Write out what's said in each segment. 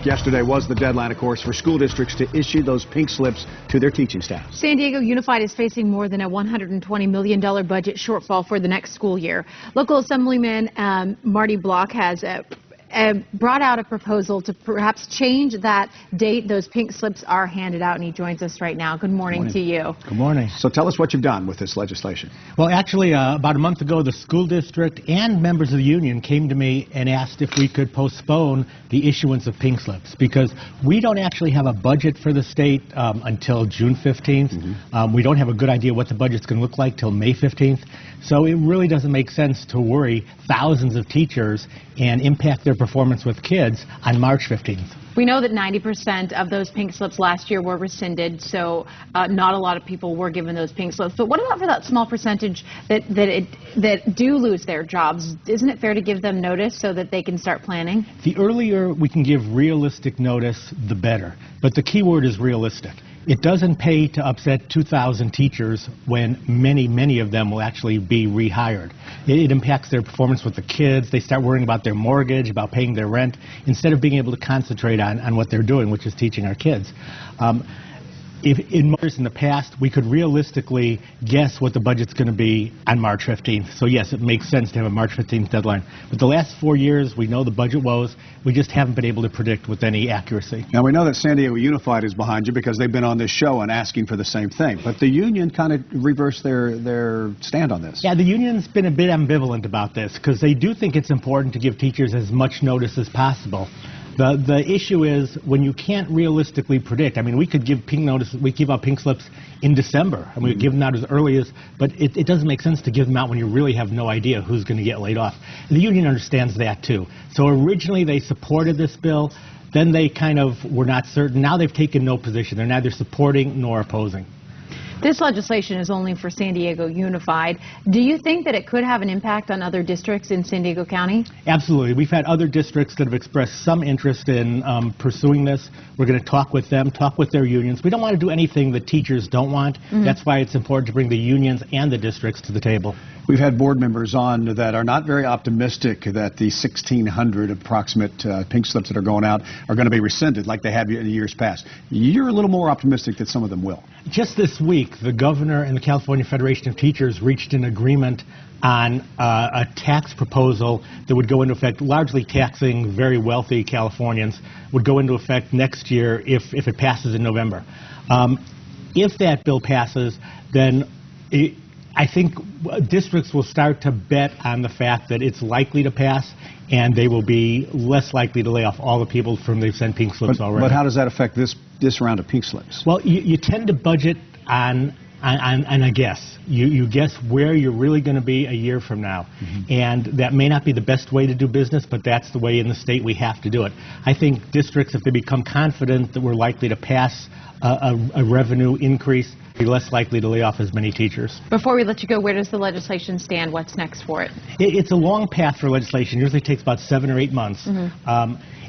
Yesterday was the deadline, of course, for school districts to issue those pink slips to their teaching staff. San Diego Unified is facing more than a $120 million budget shortfall for the next school year. Local Assemblyman Marty Block has brought out a proposal to perhaps change that date those pink slips are handed out, and he joins us right now. Good morning to you. Good morning. So tell us what you've done with this legislation. Well, actually, about a month ago, the school district and members of the union came to me and asked if we could postpone the issuance of pink slips, because we don't actually have a budget for the state until June 15th. We don't have a good idea what the budget's going to look like till May 15th. So it really doesn't make sense to worry thousands of teachers and impact their performance with kids on March 15th. We know that 90% of those pink slips last year were rescinded, so not a lot of people were given those pink slips. But what about for that small percentage that do lose their jobs? Isn't it fair to give them notice so that they can start planning? The earlier we can give realistic notice, the better. But the key word is realistic. It doesn't pay to upset 2,000 teachers when many of them will actually be rehired. It impacts their performance with the kids. They start worrying about their mortgage, about paying their rent, instead of being able to concentrate on what they're doing, which is teaching our kids. If in the past, we could realistically guess what the budget's going to be on March 15th. So yes, it makes sense to have a March 15th deadline. But the last 4 years, we know the budget woes. We just haven't been able to predict with any accuracy. Now, we know that San Diego Unified is behind you because they've been on this show and asking for the same thing. But the union kind of reversed their stand on this. Yeah, the union's been a bit ambivalent about this because they do think it's important to give teachers as much notice as possible. The issue is when you can't realistically predict. I mean, we could give we give out pink slips in December, and we give them out as early as, but it doesn't make sense to give them out when you really have no idea who's going to get laid off. The union understands that too. So originally they supported this bill, then they kind of were not certain. Now they've taken no position. They're neither supporting nor opposing. This legislation is only for San Diego Unified. Do you think that it could have an impact on other districts in San Diego County? Absolutely. We've had other districts that have expressed some interest in pursuing this. We're going to talk with them, talk with their unions. We don't want to do anything that teachers don't want. That's why it's important to bring the unions and the districts to the table. We've had board members on that are not very optimistic that the 1,600 approximate pink slips that are going out are going to be rescinded like they have in years past. You're a little more optimistic that some of them will. Just this week, the governor and the California Federation of Teachers reached an agreement on a tax proposal that would go into effect, largely taxing very wealthy Californians, would go into effect next year if it passes in November. If that bill passes, then I think districts will start to bet on the fact that it's likely to pass, and they will be less likely to lay off all the people from they've sent pink slips already. But how does that affect this round of pink slips? Well, you tend to budget on a guess. You guess where you're really going to be a year from now. And that may not be the best way to do business, but that's the way in the state we have to do it. I think districts, if they become confident that we're likely to pass a revenue increase, be less likely to lay off as many teachers. Before we let you go, where does the legislation stand? What's next for it? It's a long path for legislation. It usually takes about 7 or 8 months.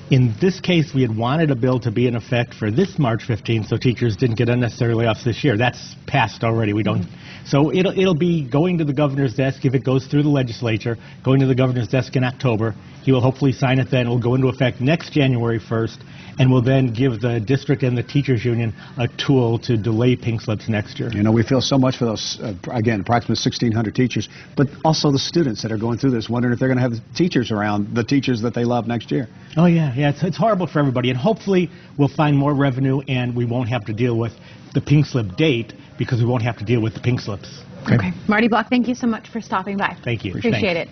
In this case, we had wanted a bill to be in effect for this March 15th, so teachers didn't get unnecessary layoffs this year. That's passed already. We don't. So it'll be going to the governor's desk if it goes through the legislature, going to the governor's desk in October. He will hopefully sign it then. It will go into effect next January 1st, and will then give the district and the teachers union a tool to delay pink slips next year. You know, we feel so much for those, again, approximately 1,600 teachers, but also the students that are going through this, wondering if they're going to have the teachers around, the teachers that they love next year. Oh, yeah, it's horrible for everybody, and hopefully we'll find more revenue and we won't have to deal with the pink slip date because we won't have to deal with the pink slips. Okay. Marty Block, thank you so much for stopping by. Thank you. Appreciate it.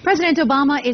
President Obama is